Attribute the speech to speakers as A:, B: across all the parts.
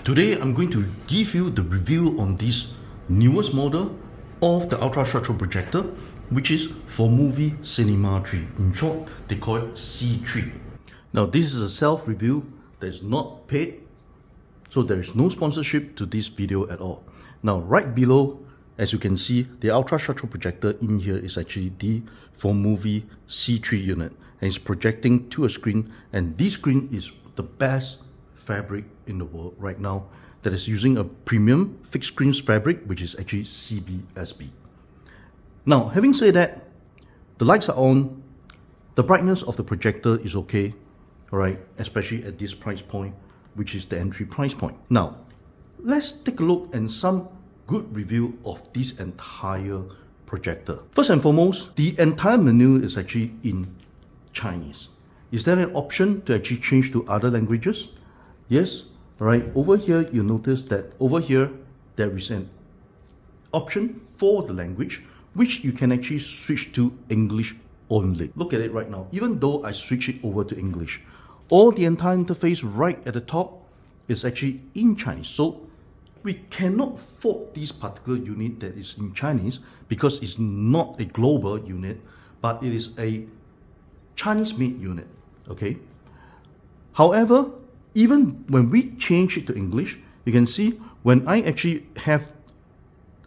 A: Today I'm going to give you the review on this newest model of the ultra structural projector, which is Formovie Cinema 3. In short, they call it C3. Now this is a self-review that is not paid, so there is no sponsorship to this video at all. Now right below, as you can see, the ultra structural projector in here is actually the Formovie C3 unit, and it's projecting to a screen, and this screen is the best fabric in the world right now that is using a premium fixed screens fabric, which is actually CBSB. Now, having said that, the lights are on, the brightness of the projector is okay, alright, especially at this price point, which is the entry price point. Now, let's take a look at some good review of this entire projector. First and foremost, the entire menu is actually in Chinese. Is there an option to actually change to other languages? Yes, right. Over here, you notice that over here, there is an option for the language, which you can actually switch to English only. Look at it right now. Even though I switch it over to English, all the entire interface right at the top is actually in Chinese. So we cannot fault this particular unit that is in Chinese because it's not a global unit, but it is a Chinese-made unit, okay? However, even when we change it to English, you can see when I actually have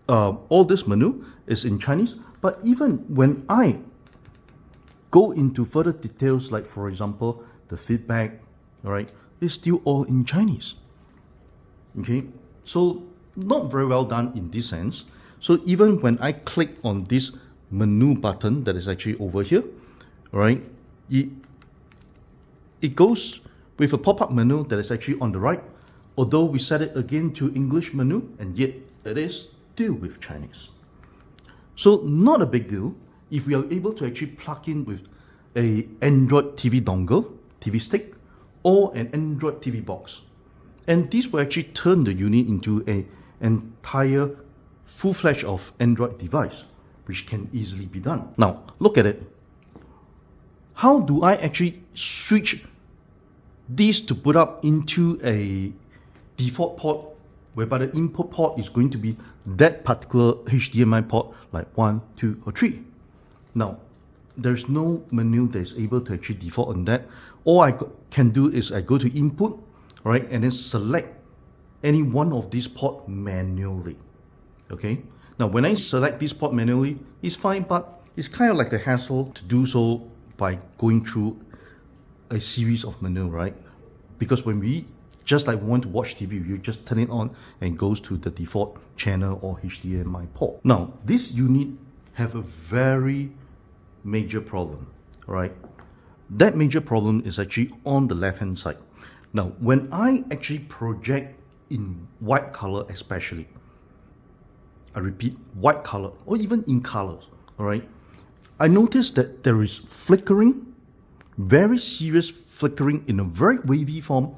A: all this menu is in Chinese, but even when I go into further details, like for example, the feedback, all right, it's still all in Chinese, okay? So not very well done in this sense. So even when I click on this menu button that is actually over here, all right, it goes with a pop-up menu that is actually on the right, although we set it again to English menu, and yet it is still with Chinese. So not a big deal if we are able to actually plug in with a Android TV dongle, TV stick, or an Android TV box. And this will actually turn the unit into an entire full-fledged of Android device, which can easily be done. Now, look at it. How do I actually switch this to put up into a default port, whereby the input port is going to be that particular HDMI port, like 1, 2, or 3. Now, there's no menu that is able to actually default on that. All I can do is I go to input, right, and then select any one of these ports manually, okay? Now, when I select this port manually, it's fine, but it's kind of like a hassle to do so by going through a series of menu, right? Because when we just like want to watch TV, you just turn it on and it goes to the default channel or HDMI port. Now, this unit have a very major problem, right? That major problem is actually on the left-hand side. Now, when I actually project in white color especially, I repeat, white color, or even in colors, all right, I noticed that there is flickering, very serious flickering in a very wavy form,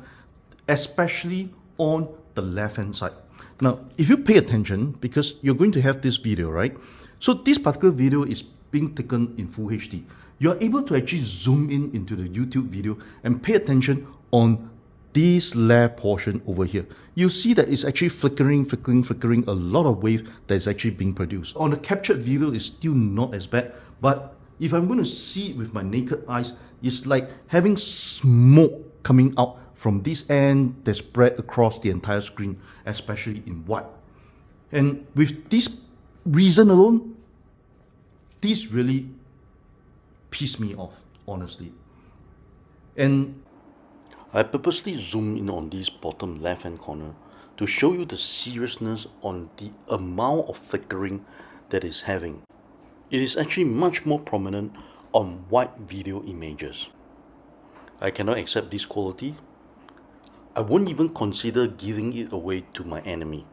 A: especially on the left-hand side. Now, if you pay attention, because you're going to have this video, right? So this particular video is being taken in full HD. You're able to actually zoom in into the YouTube video and pay attention on this left portion over here. You see that it's actually flickering, a lot of wave that is actually being produced. On the captured video, it's still not as bad, but if I'm going to see it with my naked eyes, it's like having smoke coming out from this end that spread across the entire screen, especially in white. And with this reason alone, this really pissed me off, honestly. And I purposely zoomed in on this bottom left-hand corner to show you the seriousness on the amount of flickering that is having. It is actually much more prominent on white video images. I cannot accept this quality. I won't even consider giving it away to my enemy.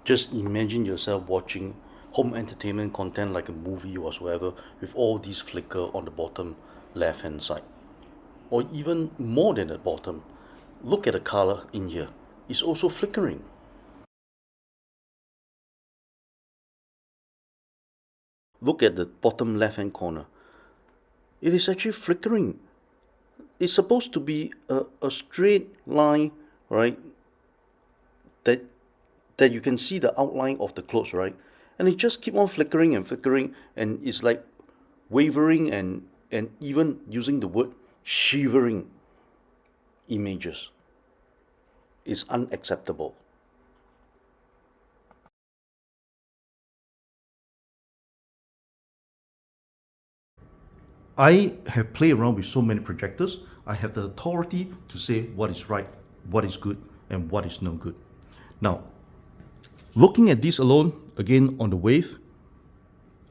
A: Just imagine yourself watching home entertainment content like a movie or whatsoever with all these flicker on the bottom left hand side, or even more than the bottom. Look at the color in here, it's also flickering. Look at the bottom left hand corner, it is actually flickering. it's supposed to be a straight line, right? That that you can see the outline of the clothes, right? And it just keep on flickering and flickering, and it's like wavering and even using the word shivering images is unacceptable. I have played around with so many projectors. I have the authority to say what is right, what is good, and what is no good. Now, looking at this alone, again on the wave,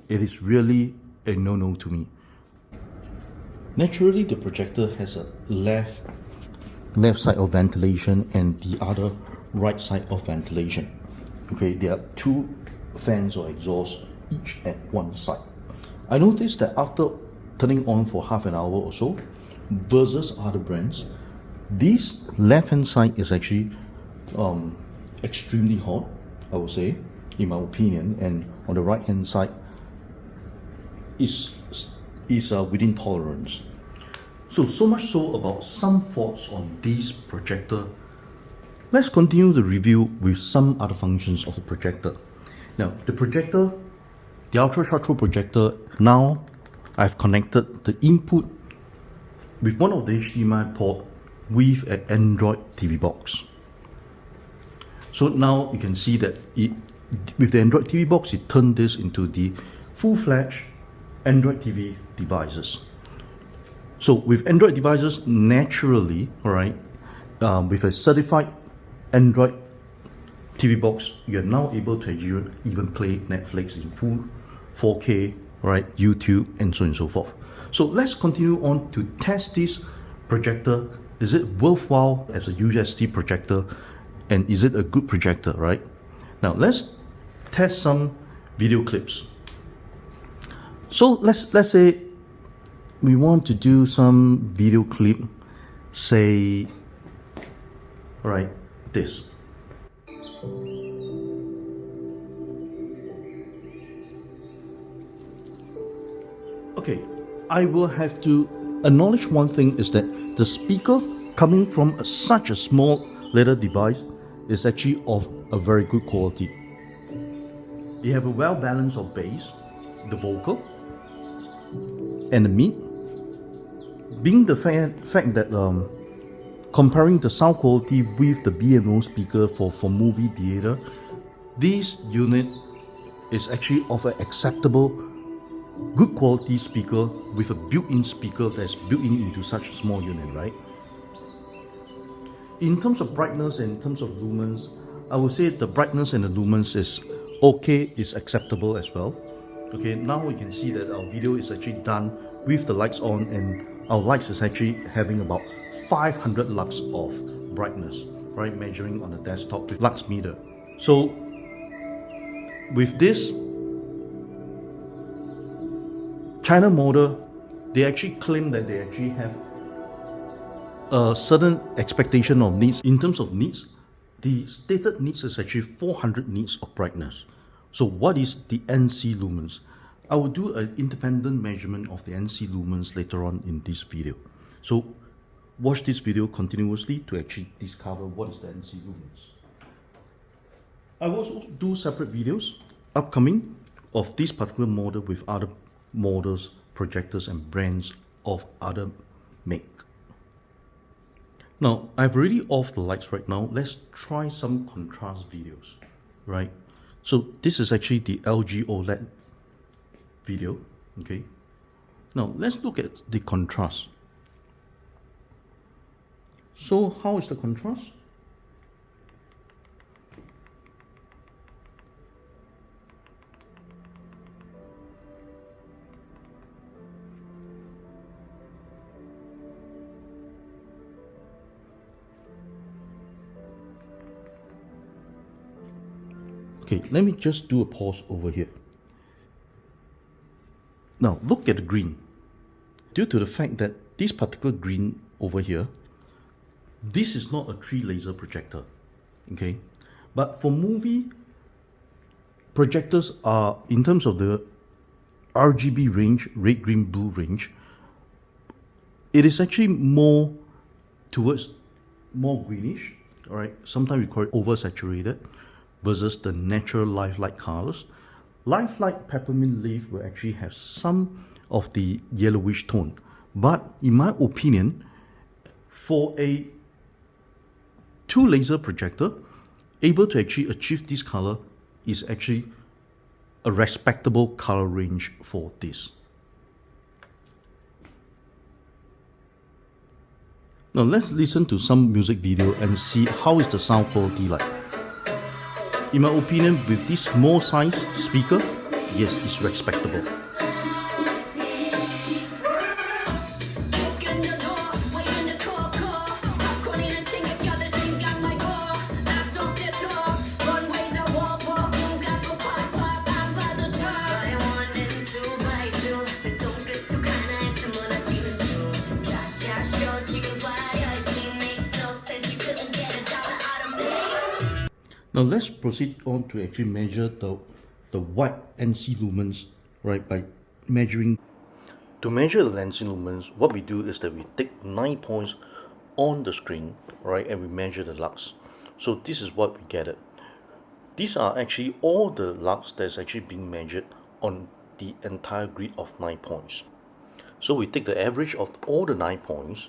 A: it is really a no-no to me. Naturally, the projector has a left side of ventilation and the other right side of ventilation. Okay, there are two fans or exhausts each at one side. I noticed that after turning on for half an hour or so versus other brands, this left hand side is actually extremely hot, I would say, in my opinion, and on the right hand side is within tolerance. So much so about some faults on this projector. Let's continue the review with some other functions of the projector. Now, the projector, the ultra short throw projector, now I've connected the input with one of the HDMI port with an Android TV box. So now you can see that with the Android TV box, it turned this into the full-fledged Android TV devices. So with Android devices, naturally, all right, with a certified Android TV box, you are now able to even play Netflix in full 4K, right, YouTube, and so on and so forth. So let's continue on to test this projector. Is it worthwhile as a UST projector, and is it a good projector, right? Now let's test some video clips. So let's say we want to do some video clip, say, all right, this. Okay, I will have to acknowledge one thing is that the speaker coming from such a small little device is actually of a very good quality. You have a well balance of bass, the vocal, and the mid. Being the fact that comparing the sound quality with the B&O speaker for Formovie theater, this unit is actually of an acceptable, good quality speaker with a built-in speaker that's built-in into such a small unit, right? In terms of brightness and in terms of lumens, I would say the brightness and the lumens is okay, is acceptable as well. Okay, now we can see that our video is actually done with the lights on, and our lights is actually having about 500 lux of brightness, right? Measuring on the desktop with lux meter. So with this China model, they actually claim that they actually have a certain expectation of needs. In terms of needs, the stated needs is actually 400 nits of brightness. So what is the NC lumens? I will do an independent measurement of the NC lumens later on in this video. So watch this video continuously to actually discover what is the NC lumens. I will also do separate videos upcoming of this particular model with other models, projectors, and brands of other make. Now, I've already off the lights right now. Let's try some contrast videos, right? So this is actually the LG OLED video, okay? Now, let's look at the contrast. So how is the contrast? Okay, let me just do a pause over here. Now, look at the green. Due to the fact that this particular green over here, this is not a 3 laser projector, okay? But for movie, projectors are, in terms of the RGB range, red, green, blue range, it is actually more towards more greenish, all right? Sometimes we call it oversaturated versus the natural lifelike colors. Lifelike peppermint leaf will actually have some of the yellowish tone, but in my opinion, for a 2 laser projector, able to actually achieve this color is actually a respectable color range for this. Now let's listen to some music video and see how is the sound quality like. In my opinion, with this small size speaker, yes, it's respectable. Now let's proceed on to actually measure the white NC lumens, right, by measuring. To measure the NC lumens, what we do is that we take 9 points on the screen, right, and we measure the lux. So this is what we get it. These are actually all the lux that's actually being measured on the entire grid of 9 points. So we take the average of all the 9 points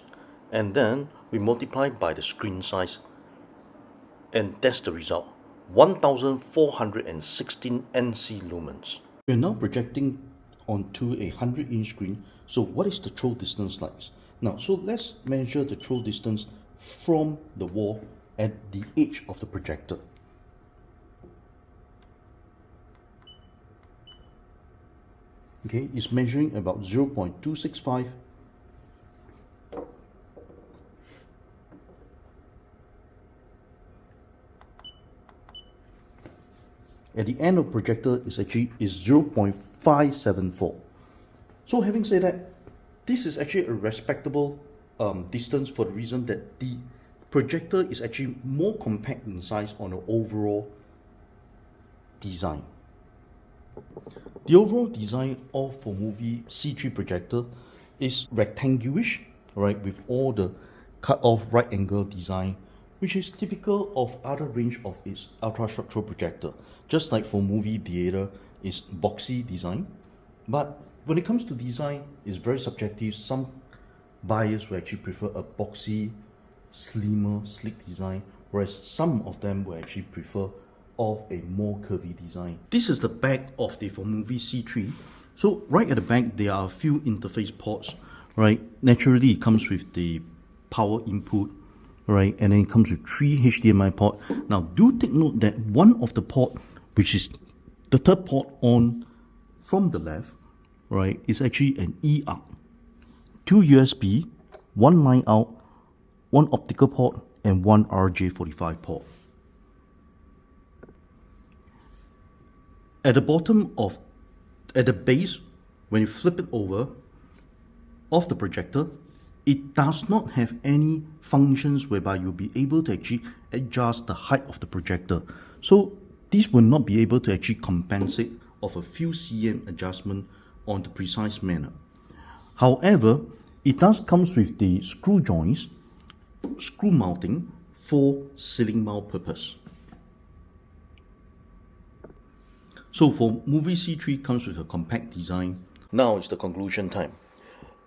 A: and then we multiply by the screen size, and that's the result. 1416 NC lumens. We are now projecting onto a 100-inch screen. So what is the throw distance like? Now, so let's measure the throw distance from the wall at the edge of the projector. Okay, it's measuring about 0.265. At the end of projector is 0.574. So having said that, this is actually a respectable distance for the reason that the projector is actually more compact in size on the overall design. The overall design of Formovie C3 projector is rectangular, right, with all the cut off right angle design, which is typical of other range of its ultra structural projector. Just like Formovie Theater is boxy design, but when it comes to design, it's very subjective. Some buyers will actually prefer a boxy, slimmer, sleek design, whereas some of them will actually prefer of a more curvy design. This is the back of the Formovie C3. So right at the back, there are a few interface ports, right? Naturally, it comes with the power input, right? And then it comes with 3 HDMI port. Now, do take note that one of the port, which is the third port on from the left, right, is actually an E-out. 2 USB, 1 line out, 1 optical port, and 1 RJ45 port. At the bottom at the base, when you flip it over of the projector, it does not have any functions whereby you'll be able to actually adjust the height of the projector. So this will not be able to actually compensate of a few cm adjustment on the precise manner. However, it does comes with the screw joints, screw mounting for ceiling mount purpose. So Formovie C3 comes with a compact design. Now it's the conclusion time.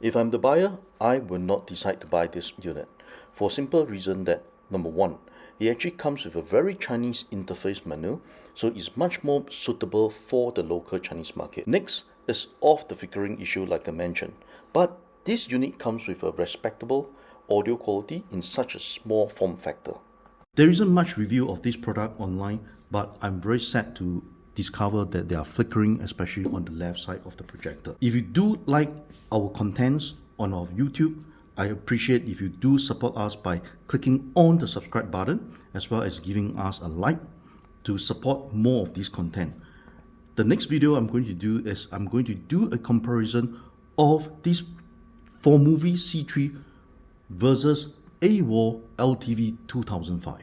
A: If I'm the buyer, I will not decide to buy this unit for simple reason that, number one, it actually comes with a very Chinese interface menu, so it's much more suitable for the local Chinese market. Next is off the flickering issue like I mentioned, but this unit comes with a respectable audio quality in such a small form factor. There isn't much review of this product online, but I'm very sad to discover that they are flickering, especially on the left side of the projector. If you do like our contents on our YouTube, I appreciate if you do support us by clicking on the subscribe button as well as giving us a like to support more of this content. The next video I'm going to do is I'm going to do a comparison of this Formovie C3 versus AWOL LTV 2005.